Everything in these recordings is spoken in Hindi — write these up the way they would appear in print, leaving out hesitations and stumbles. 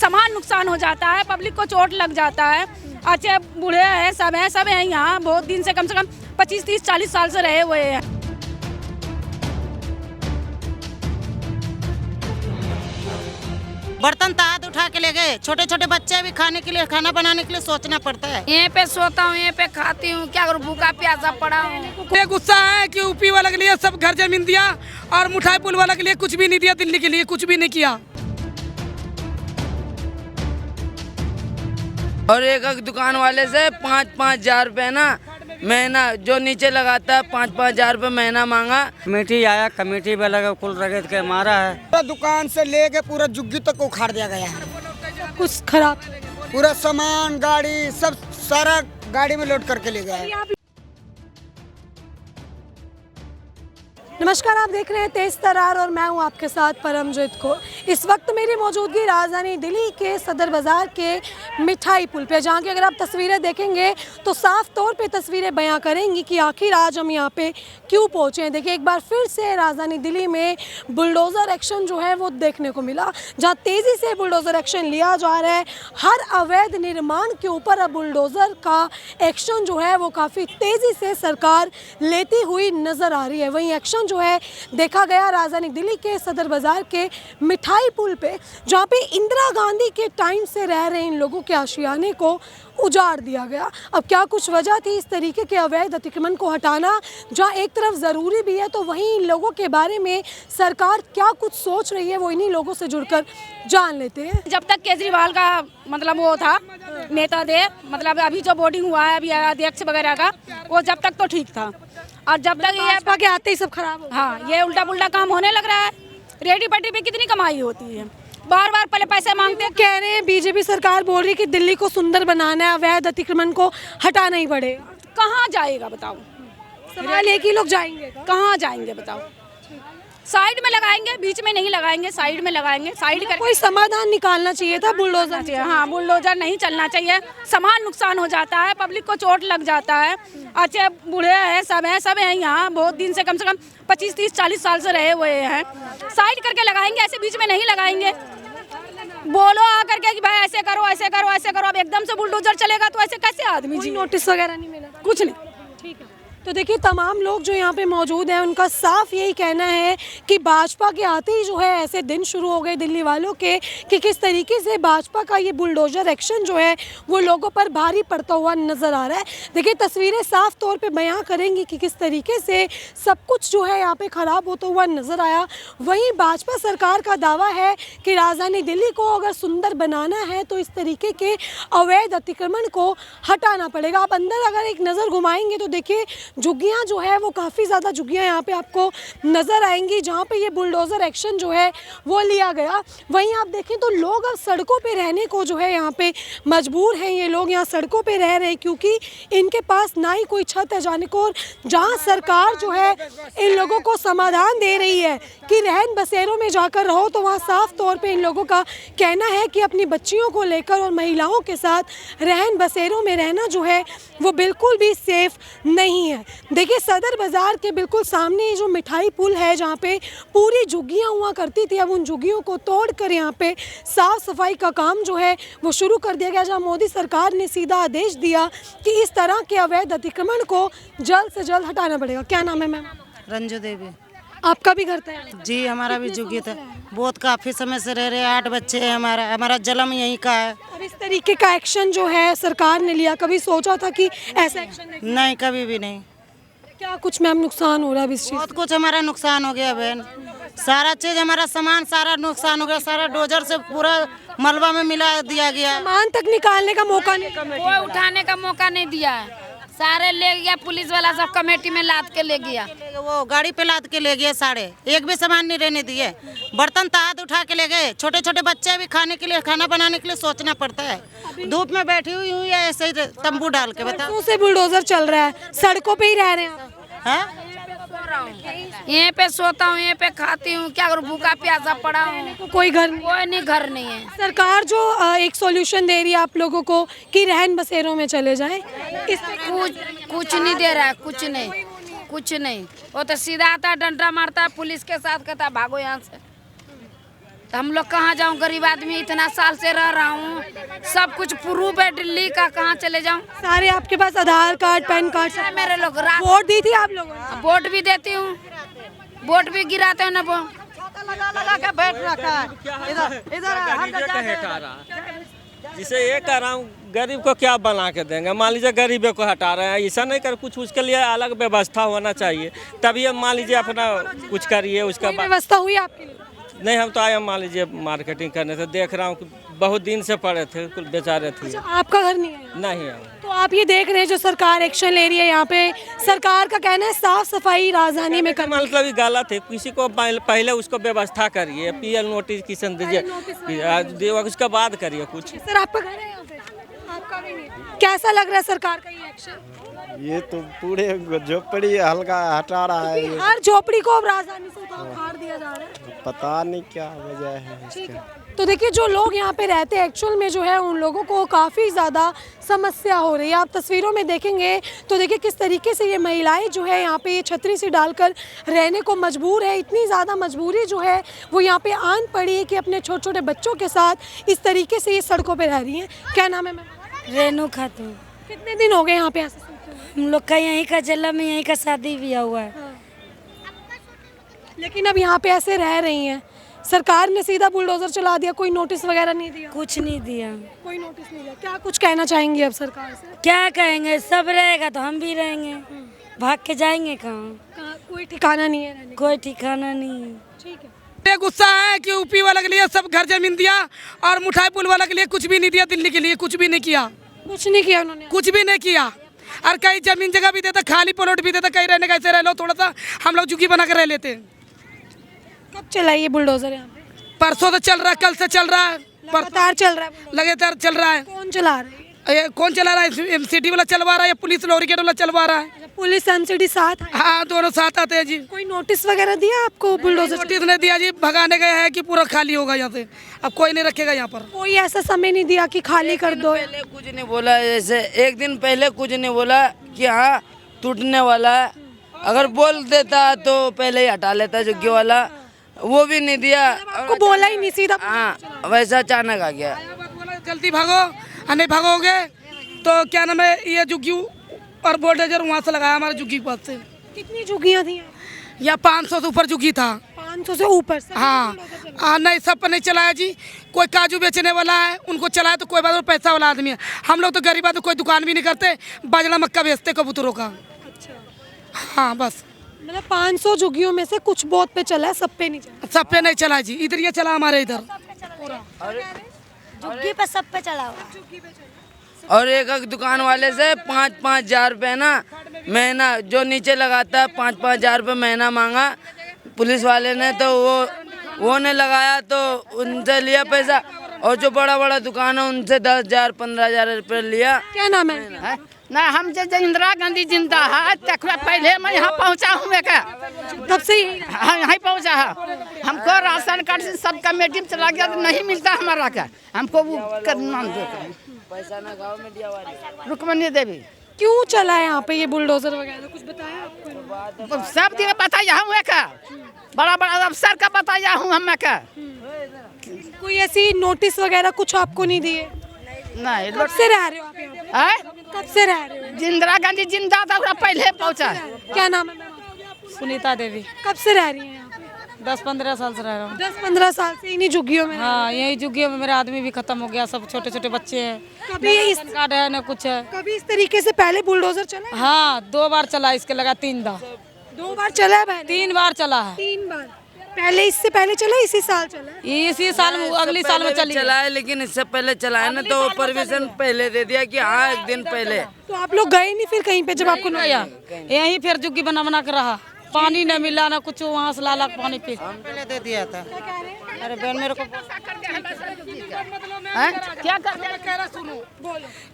सामान नुकसान हो जाता है, पब्लिक को चोट लग जाता है। अच्छे बूढ़े हैं, सब हैं यहाँ, बहुत दिन से कम 25, 30, 40 साल से रहे हुए हैं। बर्तन तो हाथ उठा के ले गए, छोटे छोटे बच्चे भी खाने के लिए, खाना बनाने के लिए सोचना पड़ता है। यहीं पे सोता हूँ, यहीं पे खाती हूँ, क्या करूँ, भूखा प्यासा पड़ा हूँ। ये गुस्सा है कि यूपी वाले के लिए सब घर जमीन दिया और मुठाई पुल वाला के लिए कुछ भी नहीं दिया, दिल्ली के लिए कुछ भी नहीं किया। और एक दुकान वाले से 5-5 हजार रुपये ना महीना, जो नीचे लगाता है 5-5 हजार रुपये महीना मांगा। कमेटी आया, कमेटी वाला का कुल रगत के मारा है। पूरा दुकान से लेके पूरा झुग्गी तक उखाड़ दिया गया है। कुछ खराब, पूरा सामान, गाड़ी, सब सारा गाड़ी में लोड करके ले गया है। नमस्कार, आप देख रहे हैं तेज तरार और मैं हूं आपके साथ परमजीत कौर। इस वक्त मेरी मौजूदगी राजधानी दिल्ली के सदर बाज़ार के मिठाई पुल पे, जहां की अगर आप तस्वीरें देखेंगे तो साफ तौर पे तस्वीरें बयां करेंगी कि आखिर आज हम यहां पे क्यों पहुंचे हैं। देखिए, एक बार फिर से राजधानी दिल्ली में बुलडोज़र एक्शन जो है वो देखने को मिला, जहाँ तेज़ी से बुलडोज़र एक्शन लिया जा रहा है। हर अवैध निर्माण के ऊपर अब बुलडोज़र का एक्शन जो है वो काफ़ी तेज़ी से सरकार लेती हुई नज़र आ रही है। वहीं एक्शन जो है देखा गया राजधानी दिल्ली के सदर बाजार के मिठाई पुल पे, जहाँ पे इंदिरा गांधी के टाइम से रह रहे इन लोगों के आशियाने को उजाड़ दिया गया। अब क्या कुछ वजह थी इस तरीके के अवैध अतिक्रमण को हटाना, जहाँ एक तरफ ज़रूरी भी है तो वहीं इन लोगों के बारे में सरकार क्या कुछ सोच रही है, वो इन्हीं लोगों से जुड़कर जान लेते हैं। जब तक केजरीवाल का मतलब वो था नेता दे, मतलब अभी जो बोर्डिंग हुआ है अभी अध्यक्ष वगैरह का, वो जब तक तो ठीक था, और जब तक ये के आते ही सब खराब हो। हाँ, ये उल्टा पुल्टा काम होने लग रहा है। रेडी पट्टी पे कितनी कमाई होती है, बार बार पहले पैसे मांगते हैं। कह रहे हैं बीजेपी सरकार बोल रही है कि दिल्ली को सुंदर बनाना है, अवैध अतिक्रमण को हटाना ही पड़ेगा। कहाँ जाएगा बताओ, सवाल एक ही लोग जाएंगे, कहाँ जाएंगे बताओ। साइड में लगाएंगे, बीच में नहीं लगाएंगे, साइड में लगाएंगे। साइड कर कोई समाधान निकालना चाहिए था, बुलडोजर चाहिए। हाँ, बुलडोजर नहीं चलना चाहिए, सामान नुकसान हो जाता है, पब्लिक को चोट लग जाता है। अच्छे बूढ़े हैं, सब हैं यहाँ, बहुत दिन से कम 25, 30, 40 साल से रहे हुए हैं। साइड करके लगाएंगे, ऐसे बीच में नहीं लगाएंगे। बोलो आकर के कि भाई ऐसे करो, ऐसे करो, ऐसे करो। अब एकदम से बुलडोजर चलेगा तो ऐसे कैसे आदमी जी? नोटिस वगैरह नहीं मिला, कुछ नहीं। ठीक है, तो देखिए तमाम लोग जो यहाँ पे मौजूद हैं उनका साफ यही कहना है कि भाजपा के आते ही जो है ऐसे दिन शुरू हो गए दिल्ली वालों के कि किस तरीके से भाजपा का ये बुलडोजर एक्शन जो है वो लोगों पर भारी पड़ता हुआ नज़र आ रहा है। देखिए, तस्वीरें साफ तौर पे बयां करेंगी कि किस तरीके से सब कुछ जो है यहाँ पे ख़राब होता हुआ नज़र आया। वहीं भाजपा सरकार का दावा है कि राजधानी दिल्ली को अगर सुंदर बनाना है तो इस तरीके के अवैध अतिक्रमण को हटाना पड़ेगा। आप अंदर अगर एक नज़र घुमाएंगे तो देखिए झुग्गियाँ जो है वो काफ़ी ज़्यादा झुग्गियाँ यहाँ पे आपको नज़र आएंगी, जहाँ पे ये बुलडोज़र एक्शन जो है वो लिया गया। वहीं आप देखें तो लोग अब सड़कों पे रहने को जो है यहाँ पे मजबूर हैं। ये लोग यहाँ सड़कों पे रह रहे हैं क्योंकि इनके पास ना ही कोई छत है जाने को, और जहाँ सरकार जो है इन लोगों को समाधान दे रही है कि रहन बसेरों में जाकर रहो, तो वहाँ साफ तौर पर इन लोगों का कहना है कि अपनी बच्चियों को लेकर और महिलाओं के साथ रहन बसेरों में रहना जो है वो बिल्कुल भी सेफ नहीं है। देखिए, सदर बाज़ार के बिल्कुल सामने ये जो मिठाई पुल है जहाँ पे पूरी झुग्गियाँ हुआ करती थी, अब उन झुग्गियों को तोड़कर यहाँ पे साफ़ सफाई का काम जो है वो शुरू कर दिया गया, जहाँ मोदी सरकार ने सीधा आदेश दिया कि इस तरह के अवैध अतिक्रमण को जल्द से जल्द हटाना पड़ेगा। क्या नाम है मैम? रंजू देवी। आपका भी घर था? जी, हमारा भी झुग्गी था, बहुत काफ़ी समय से रह रहे, 8 बच्चे हैं, हमारा जन्म यहीं का है। अब इस तरीके का एक्शन जो है सरकार ने लिया, कभी सोचा था कि ऐसा एक्शन नहीं, कभी भी नहीं। क्या कुछ मैम नुकसान हो रहा है इस चीज़? बहुत कुछ हमारा नुकसान हो गया बहन, सारा चीज़ हमारा सामान सारा नुकसान हो गया, सारा डोजर से पूरा मलबा में मिला दिया गया। सामान तक निकालने का मौका नहीं, कोई उठाने का मौका नहीं दिया है, सारे ले गया पुलिस वाला, सब कमेटी में लाद के ले गया। वो गाड़ी पे लाद के ले गए, सारे एक भी सामान नहीं रहने दिए। बर्तन तो हाथ उठा के ले गए, छोटे छोटे बच्चे भी खाने के लिए, खाना बनाने के लिए सोचना पड़ता है। धूप में बैठी हुई हूँ या ऐसे ही तंबू डाल के, बताओ। से बुलडोजर चल रहा है, सड़कों पे ही रह रहे हैं हाँ? यहीं पे सोता हूँ, यहीं पे खाती हूँ, क्या करूँ, भूखा प्यासा पड़ा हूँ। कोई घर नहीं, घर नहीं है। सरकार जो एक सॉल्यूशन दे रही है आप लोगों को कि रहन बसेरों में चले जाएं, इस कुछ नहीं दे रहा है, कुछ नहीं। वो तो सीधा आता है, डंडा मारता है, पुलिस के साथ कहता है भागो यहाँ से। तो हम लोग कहाँ जाऊँ? गरीब आदमी इतना साल से रह रहा हूँ, सब कुछ प्रूफ है दिल्ली का, कहाँ चले जाऊँ? सारे आपके पास आधार कार्ड, पैन कार्ड सब? मेरे लोग वोट दी थी आप लोगों ने? वोट भी देती हूँ, वोट भी गिराते हैं ना वो। जिसे ये कह रहा हूँ, गरीब को क्या बना के देंगे? मान लीजिए गरीबों को हटा रहे हैं, ऐसा नहीं कर, कुछ उसके लिए अलग व्यवस्था होना चाहिए, तभी हम मान लीजिए अपना कुछ करिए। उसका कोई व्यवस्था हुई आपके लिए? नहीं, हम तो आए मान लीजिए मार्केटिंग करने से, देख रहा हूँ कि बहुत दिन से पड़े थे, कुछ बेचारे थे। अच्छा, आपका घर नहीं है? नहीं है। तो आप ये देख रहे हैं जो सरकार एक्शन ले रही है यहाँ पे, सरकार का कहना है साफ सफाई राजधानी में करनी। मतलब ये गलत है, किसी को पहले उसको व्यवस्था करिए, पीएल नोटिफिकेशन दीजिए, उसके बाद करिए कुछ। सर आपका घर है यहाँ पे? आपका भी नहीं है। कैसा लग रहा है सरकार का ये एक्शन? ये तो पूरे झोपड़ी हल्का हटा रहा है। हर झोपड़ी को अब राजधानी से उखाड़ दिया जा रहा है। पता नहीं क्या वजह है ठीक इसका। है, तो देखिए जो लोग यहाँ पे रहते हैं एक्चुअल में जो है उन लोगों को काफ़ी ज़्यादा समस्या हो रही है। आप तस्वीरों में देखेंगे तो देखिए किस तरीके से ये महिलाएं जो है यहाँ पे ये छतरी से डालकर रहने को मजबूर है। इतनी ज़्यादा मजबूरी जो है वो यहाँ पे आन पड़ी है कि अपने छोटे छोटे बच्चों के साथ इस तरीके से ये सड़कों पर रह रही हैं। क्या नाम है मैम? रेनू खातून। कितने दिन हो गए यहाँ पे ऐसे? हम लोग का यहीं का जिला में यहीं का शादी भी हुआ है। लेकिन अब यहाँ पे ऐसे रह रही हैं, सरकार ने सीधा बुलडोजर चला दिया, कोई नोटिस वगैरह नहीं दिया? कुछ नहीं दिया, कोई नोटिस नहीं दिया। क्या कुछ कहना चाहेंगे अब सरकार से? क्या कहेंगे, सब रहेगा तो हम भी रहेंगे, भाग के जाएंगे कहाँ? कोई ठिकाना नहीं है रहने का। कोई ठिकाना नहीं है। ठीक है, ये गुस्सा है कि यूपी वाले के लिए सब घर जमीन दिया और मुठाई पुल वाले के लिए कुछ भी नहीं दिया, दिल्ली के लिए कुछ भी नहीं किया। कुछ नहीं किया उन्होंने? कुछ भी नहीं किया। और कहीं जमीन जगह भी देता, खाली प्लॉट भी देता, कहीं रहने का ऐसे रह लो, थोड़ा सा हम लोग झुग्गी बना कर रह लेते हैं। कब चला ये बुलडोजर यहाँ पे? परसों से चल रहा है, कल से चल रहा है, लगातार चल रहा है। लगातार चल रहा है। कौन चला रहा है? ये कौन चला रहा है? एमसीडी वाला चलवा रहा है या पुलिस लॉरीगेट वाला चलवा रहा है? पुलिस एमसीडी साथ है? हाँ, दोनों साथ आते हैं जी। कोई नोटिस वगैरह दिया आपको? बुलडोजर नोटिस नहीं दिया जी, भगाने गए हैं कि पूरा खाली होगा यहाँ से, अब कोई नहीं रखेगा यहाँ पर। कोई ऐसा समय नहीं दिया कि खाली कर दो? पहले कुछ नहीं बोला, जैसे एक दिन पहले कुछ नहीं बोला कि हाँ टूटने वाला है, अगर बोल देता तो पहले ही हटा लेता झुग्गी वाला, वो भी नहीं दिया। आपको बोला ही नहीं, सीधा? हाँ, वैसा अचानक आ गया। जल्दी भागो, नहीं भागोगे तो क्या नाम है, ये झुग्गी और बुलडोजर वहाँ से लगाया हमारे झुग्गी के पास से। कितनी झुग्गियाँ थी? या 500 से ऊपर झुग्गी था। 500 से ऊपर से? हाँ, नहीं सब पर नहीं चलाया जी। कोई काजू बेचने वाला है उनको चलाया तो कोई बात नहीं, पैसा वाला आदमी है। हम लोग तो गरीब आदमी, कोई दुकान भी नहीं करते, बाजरा मक्का बेचते कबूतरों का। हाँ बस, मतलब 500 झुग्गियों में से कुछ बहुत पे चला है, सब पे नहीं चला? सब पे नहीं चला जी, इधर ये चला हमारे इधर। झुग्गी पे सब पे चला हुआ। और एक दुकान वाले से 5-5 हजार रुपये ना महीना, जो नीचे लगाता है 5-5 हजार रुपये महीना मांगा पुलिस वाले ने, तो वो ने लगाया तो उनसे लिया पैसा, और जो बड़ा बड़ा दुकान है उनसे 10,000 15,000 रुपये लिया। क्या नाम है? ना हम इंदिरा गांधी जिंदा है, पहले मैं यहाँ पहुँचा हूँ, तब से यही यहाँ पहुँचा है। हमको राशन कार्ड से सब कमेटी में चला गया तो नहीं मिलता हमारा का, हमको वो नाम पैसा ना गाँव में दिया वाली रुक्मणी देवी। क्यों चला है यहाँ पे ये बुलडोजर वगैरह, कुछ बताया आपको? सब जगह बताया हूँ, का बड़ा बड़ा अफसर का बताया हूँ हम का। कोई ऐसी नोटिस वगैरह कुछ आपको नहीं दिए? नहीं। कब से रह रहे हो आप यहाँ पे? कब से रह रहे हो? इंदिरा गांधी जिंदा था, पहले पहुँचा। क्या नाम है? सुनीता देवी। कब से रह रही है यहाँ पे? 10-15 साल से रह रहा हूँ। 10-15 साल से इन्हीं झुग्गियों में? हाँ, यही झुग्गियों में मेरा आदमी भी खत्म हो गया, सब छोटे छोटे बच्चे हैं, कभी इस कार्ड है ना कुछ है। कभी इस तरीके से पहले बुलडोजर चला है? हाँ, 2 बार चला, इसके लगा 3 बार। 2 बार चला है पहले? 3 बार चला है। 3 बार पहले? इससे पहले चला, इसी साल चला? इसी साल में, अगली साल में चला है, लेकिन इससे पहले चला है ना, तो परमिशन पहले दे दिया कि हाँ 1 दिन पहले। तो आप लोग गए नहीं फिर कहीं पे जब आपको गया? यहीं फिर झुग्गी बना बना कर रहा, पानी न मिला ना कुछ, वहाँ से ला पानी पी। पहले दे दिया था। अरे बहन मेरे को क्या कर, सुनो,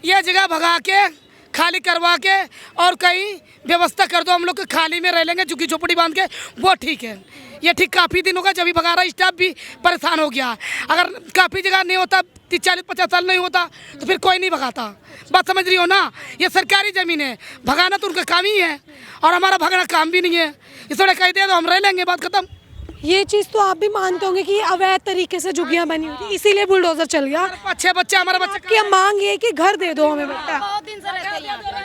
ये जगह भगा के खाली करवा के और कहीं व्यवस्था कर दो, हम लोग खाली में रह लेंगे झुग्गी झोपड़ी बांध के, वो ठीक है। ये ठीक काफ़ी दिन होगा, जब भी भगा रहा स्टाफ भी परेशान हो गया। अगर काफ़ी जगह नहीं होता, 30-40-50 साल नहीं होता तो फिर कोई नहीं भगाता। बात समझ रही हो ना? ये सरकारी ज़मीन है, भगाना तो उनका काम ही है, और हमारा भगाना काम भी नहीं है। इस वजह कह दे तो हम रह लेंगे, बात खत्म। ये चीज़ तो आप भी मानते होंगे कि अवैध तरीके से झुग्गियां बनी हुई थी, इसीलिए बुलडोजर चल गया। अच्छे बच्चे हमारे बच्चे की मांग ये है कि घर दे दो हमें बेटा।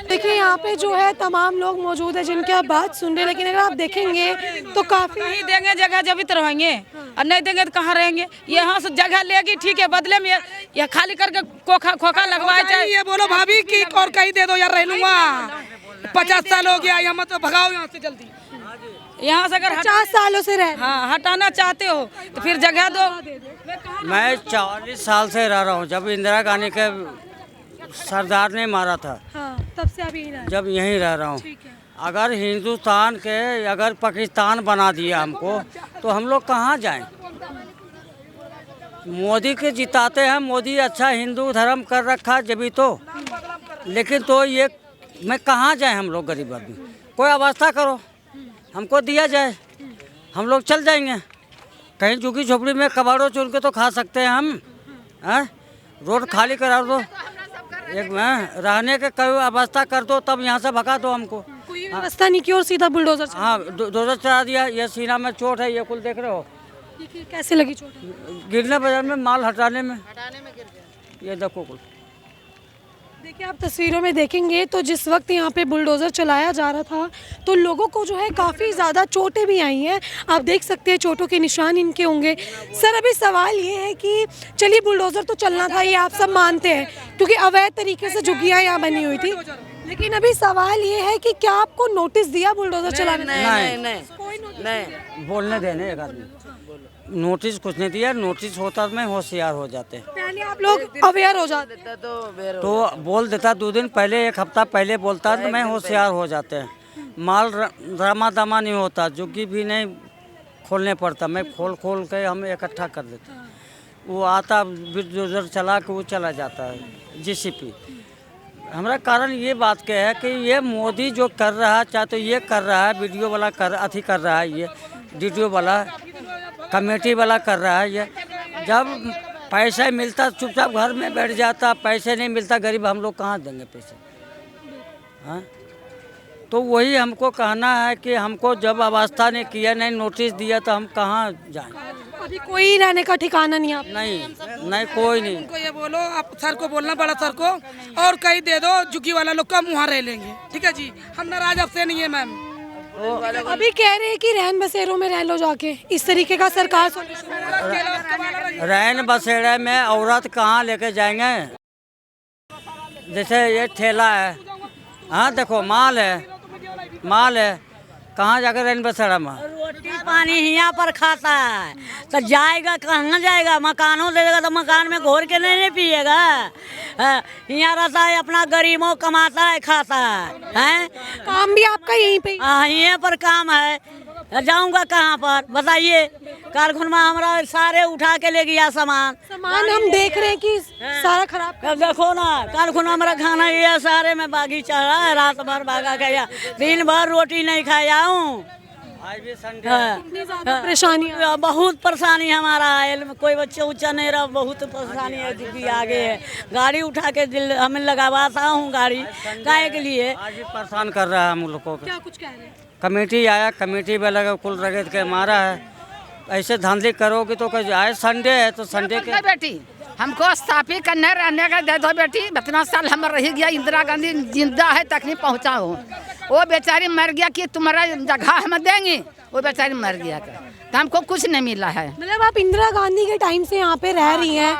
देखिए यहाँ पे जो है तमाम लोग मौजूद है जिनकी आप बात सुन रहे हैं, लेकिन अगर आप देखेंगे तो काफी नहीं देंगे जगह जब तो रहेंगे, और नहीं देंगे तो कहाँ रहेंगे। यहाँ से जगह लेगी ठीक है, बदले में या खाली करके खोखा लगवाए चाहे। ये बोलो भाभी कि और कहीं दे दो यार, रह लूंगा। 50 साल हो गया, यहाँ मत भगाओ यहाँ से जल्दी। यहाँ से अगर 50 सालों से रह हाँ हटाना चाहते हो तो फिर जगह दो। मैं 40 साल से रह रहा हूँ, जब इंदिरा गांधी के सरदार ने मारा था तब से अभी जब यहीं रह रहा हूँ। अगर हिंदुस्तान के अगर पाकिस्तान बना दिया हमको तो हम लोग कहाँ जाएं? मोदी के जिताते हैं, मोदी अच्छा हिंदू धर्म कर रखा जब तो, लेकिन तो ये मैं कहाँ जाए हम लोग गरीब आदमी? कोई व्यवस्था करो, हमको दिया जाए, हम लोग चल जाएंगे कहीं झुग्गी झोपड़ी में कबाड़ों चुन के तो खा सकते हैं हम। हैं रोड खाली करा दो, एक में रहने के कोई व्यवस्था कर दो, तब यहाँ से भगा दो हमको। कोई व्यवस्था नहीं की और सीधा बुलडोजर। हाँ डोजर चला दिया। ये सीना में चोट है, ये कुल देख रहे हो। कैसे लगी चोट? गिरने बाजार में माल हटाने में ये देखो कुल। देखिए आप तस्वीरों में देखेंगे तो जिस वक्त यहाँ पे बुलडोज़र चलाया जा रहा था तो लोगों को जो है काफ़ी ज़्यादा चोटें भी आई हैं। आप देख सकते हैं चोटों के निशान इनके होंगे। सर अभी सवाल ये है कि चलिए बुलडोज़र तो चलना था, ये आप सब मानते हैं क्योंकि अवैध तरीके से झुग्गियाँ यहाँ बनी हुई थी, लेकिन अभी सवाल ये है कि क्या आपको नोटिस दिया बुलडोज़र चलाने? नहीं बोलने देने एक आदमी नोटिस कुछ नहीं दिया। नोटिस होता तो मैं होशियार हो जाते, यानी आप लोग अवेयर हो जाते तो बोल देता 2 दिन पहले, 1 हफ्ता पहले बोलता तो मैं होशियार हो जाते हैं। माल ड्रामा दामा नहीं होता, झुग्गी भी नहीं खोलने पड़ता, मैं खोल के हम इकट्ठा कर देते। वो आता बुलडोजर चला के वो चला जाता है जेसीबी। हमारा कारण ये बात के है कि ये मोदी जो कर रहा है, चाहे तो ये कर रहा है वीडियो वाला कर रहा है, ये डीटीओ वाला कमेटी वाला कर रहा है। ये जब पैसा मिलता चुपचाप घर में बैठ जाता, पैसे नहीं मिलता गरीब हम लोग कहाँ देंगे पैसे? हाँ तो वही हमको कहना है कि हमको जब व्यवस्था ने किया नहीं, नोटिस दिया तो हम कहाँ जाएं? अभी कोई रहने का ठिकाना नहीं आप? नहीं कोई नहीं। उनको ये बोलो, आप सर को बोलना, बड़ा सर को, और कहीं दे दो झुग्गी वाला लोग का, वहाँ रह लेंगे। ठीक है जी, हम नाराज आपसे नहीं है मैम। अभी कह रहे हैं कि रहन बसेरों में रह लो जाके, इस तरीके का सरकार सोल्यूशन। रहन बसेरे में औरत कहाँ लेके जाएंगे? जैसे ये ठेला है, हाँ देखो माल है, कहाँ जाकर रहन बसेरा में? रोटी पानी यहाँ पर खाता है तो जाएगा कहाँ जाएगा? मकानों दे देगा तो मकान में घोर के नहीं पिएगा। यहाँ रहता है, अपना गरीबों कमाता है, खाता है। काम भी आपका यहीं पे? हाँ यहाँ पर काम है, जाऊंगा कहाँ पर बताइए? कारखाना में हमारा सारे उठा के ले गया सामान हम देख रहे हैं कि सारा खराब। देखो ना कारखाना हमारा खाना ये सारे में बागी चढ़ रहा है, रात भर भागा गया, दिन भर रोटी नहीं खाया हूँ। परेशानी, बहुत परेशानी हमारा है, कोई बच्चा उच्चा नहीं रहा, बहुत परेशानी है। क्योंकि आगे है गाड़ी उठा के दिल हमें लगावाता हूँ, गाड़ी काहे के लिए आज भी परेशान कर रहा है हम लोगों को। क्या कुछ कह रहे हैं? कमेटी आया, कमेटी वाला कुल रगड़ के मारा है। ऐसे धांधली करोगे तो आज संडे है तो संडे के बेटी हमको स्थापित करने रहने का दे दो बेटी। 12 साल हम रह गया, इंदिरा गांधी जिंदा है तक नहीं पहुँचा हूँ। वो बेचारी मर गया कि तुम्हारा जगह हम देंगे, वो बेचारी मर गया तो हमको कुछ नहीं मिला है। मतलब आप इंदिरा गांधी के टाइम से यहाँ पे रह रही हैं,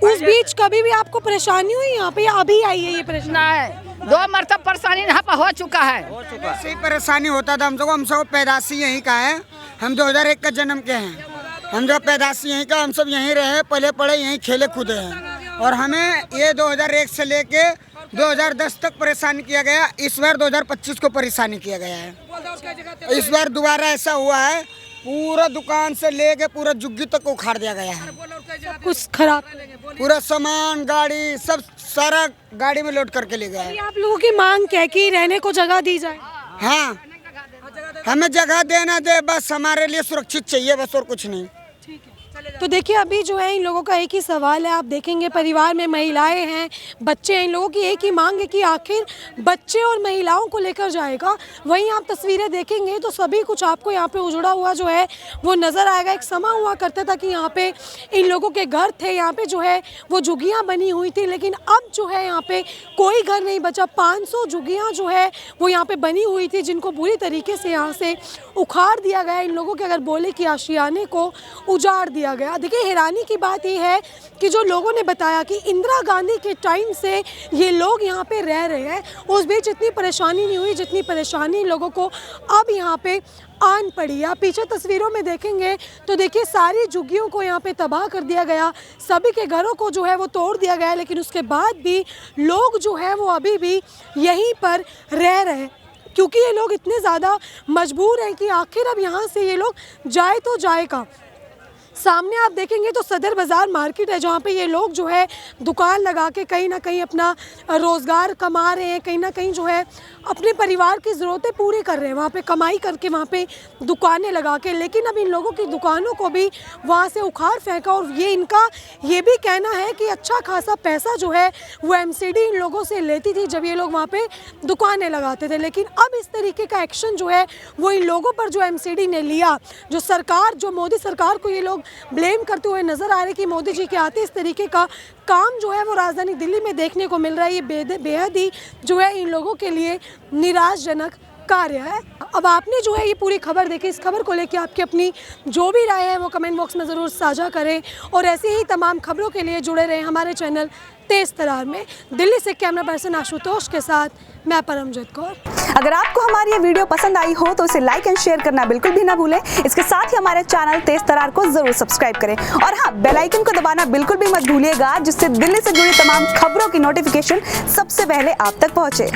उस बीच कभी भी आपको परेशानी हुई यहाँ पे या अभी आई है ये परेशानी? नहीं, 2 मरतब परेशानी यहाँ पर हो चुका है। ऐसी परेशानी होता था हम सब पैदाशी यहीं का है, हम 2001 का जन्म के हैं, हम जो पैदाशी यहीं का, हम सब यहीं रहे, पले पड़े यहीं खेले कूदे हैं। और हमें ये 2001 से लेके 2010 तक परेशान किया गया। इस बार 2025 को परेशानी किया गया है। इस बार दोबारा ऐसा हुआ है, पूरा दुकान से लेके पूरा झुग्गी तक उखाड़ दिया गया है। कुछ खराब, पूरा सामान गाड़ी सब सारा गाड़ी में लोड करके ले गया है। आप लोगों की मांग क्या है कि रहने को जगह दी जाए? हाँ, हमें जगह देना दे, बस हमारे लिए सुरक्षित चाहिए, बस और कुछ नहीं। तो देखिए अभी जो है इन लोगों का एक ही सवाल है, आप देखेंगे परिवार में महिलाएं हैं, बच्चे हैं, इन लोगों की एक ही मांग है कि आखिर बच्चे और महिलाओं को लेकर जाएगा। वहीं आप तस्वीरें देखेंगे तो सभी कुछ आपको यहाँ पे उजड़ा हुआ जो है वो नज़र आएगा। एक समा हुआ करता था कि यहाँ पे इन लोगों के घर थे, यहाँ पे जो है वो झुग्गियाँ बनी हुई थी, लेकिन अब जो है यहाँ पे कोई घर नहीं बचा। 500 झुग्गियाँ जो है वो यहाँ पे बनी हुई थी, जिनको बुरी तरीके से यहाँ से उखाड़ दिया गया। इन लोगों के अगर बोले कि आशियाने को उजाड़ दिया गया। देखिए हैरानी की बात यह है कि जो लोगों ने बताया कि इंदिरा गांधी के टाइम से ये लोग यहाँ पे रह रहे हैं, उस बीच इतनी परेशानी नहीं हुई जितनी परेशानी इन लोगों को अब यहाँ पे आन पड़ी। आप पीछे तस्वीरों में देखेंगे तो देखिए सारी झुग्गियों को यहाँ पे तबाह कर दिया गया, सभी के घरों को जो है वो तोड़ दिया गया, लेकिन उसके बाद भी लोग जो है वो अभी भी यहीं पर रह रहे हैं, क्योंकि ये लोग इतने ज़्यादा मजबूर हैं कि आखिर अब यहाँ से ये लोग जाए तो जाए कहाँ। सामने आप देखेंगे तो सदर बाज़ार मार्केट है, जहाँ पे ये लोग जो है दुकान लगा के कहीं ना कहीं अपना रोज़गार कमा रहे हैं, कहीं ना कहीं जो है अपने परिवार की ज़रूरतें पूरी कर रहे हैं, वहाँ पे कमाई करके वहाँ पे दुकानें लगा के। लेकिन अब इन लोगों की दुकानों को भी वहाँ से उखाड़ फेंका, और ये इनका ये भी कहना है कि अच्छा खासा पैसा जो है वो MCD इन लोगों से लेती थी जब ये लोग वहाँ पे दुकानें लगाते थे। लेकिन अब इस तरीके का एक्शन जो है वो इन लोगों पर जो MCD ने लिया, जो सरकार, जो मोदी सरकार को ये लोग ब्लेम करते हुए नजर आ रहे कि मोदी जी के आते इस तरीके का काम जो है वो राजधानी दिल्ली में देखने को मिल रहा है। ये बेहद ही जो है इन लोगों के लिए निराशजनक कार्य है। अब आपने जो है ये पूरी खबर देखी, इस खबर को लेकर आपकी अपनी जो भी राय है वो कमेंट बॉक्स में ज़रूर साझा करें, और ऐसे ही तमाम खबरों के लिए जुड़े रहें हमारे चैनल तेज तरार में। दिल्ली से कैमरा पर्सन आशुतोष के साथ मैं परमजीत कौर। अगर आपको हमारी ये वीडियो पसंद आई हो तो इसे लाइक एंड शेयर करना बिल्कुल भी ना भूलें। इसके साथ ही हमारे चैनल तेज तरार को जरूर सब्सक्राइब करें, और हाँ, बेल आइकन को दबाना बिल्कुल भी मत भूलिएगा, जिससे दिल्ली से जुड़ी तमाम खबरों की नोटिफिकेशन सबसे पहले आप तक पहुंचे।